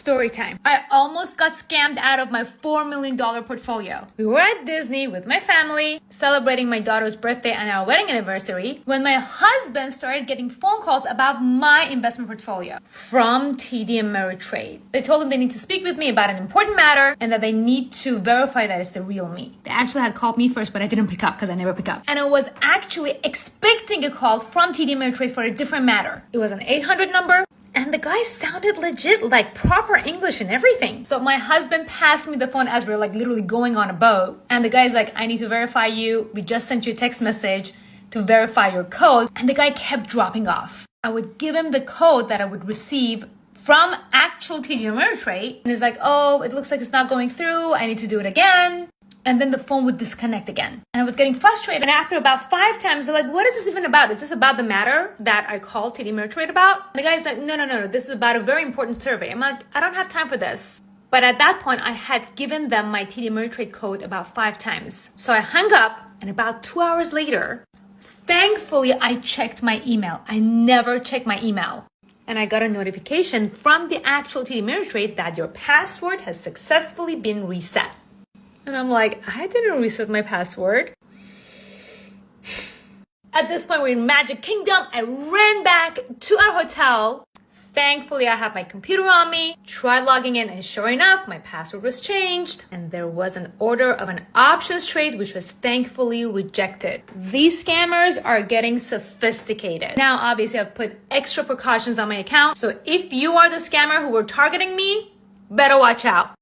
Story time. I almost got scammed out of my $4 million portfolio. We were at Disney with my family, celebrating my daughter's birthday and our wedding anniversary, when my husband started getting phone calls about my investment portfolio from TD Ameritrade. They told him they need to speak with me about an important matter and that they need to verify that it's the real me. They actually had called me first, but I didn't pick up because I never pick up. And I was actually expecting a call from TD Ameritrade for a different matter. It was an 800 number. And the guy sounded legit, like proper English and everything. So my husband passed me the phone as we were like literally going on a boat. And the guy's like, I need to verify you. We just sent you a text message to verify your code. And the guy kept dropping off. I would give him the code that I would receive from actual TD Ameritrade. And he's like, oh, it looks like it's not going through. I need to do it again. And then the phone would disconnect again. And I was getting frustrated. And after about 5 times, they're like, what is this even about? Is this about the matter that I called TD Ameritrade about? The guy's like, no. This is about a very important survey. I'm like, I don't have time for this. But at that point, I had given them my TD Ameritrade code about 5 times. So I hung up, and about 2 hours later, thankfully, I checked my email. I never check my email. And I got a notification from the actual TD Ameritrade that your password has successfully been reset. And I'm like, I didn't reset my password. At this point, we're in Magic Kingdom. I ran back to our hotel. Thankfully, I had my computer on me, tried logging in, and sure enough, my password was changed. And there was an order of an options trade, which was thankfully rejected. These scammers are getting sophisticated. Now, obviously, I've put extra precautions on my account. So if you are the scammer who were targeting me, better watch out.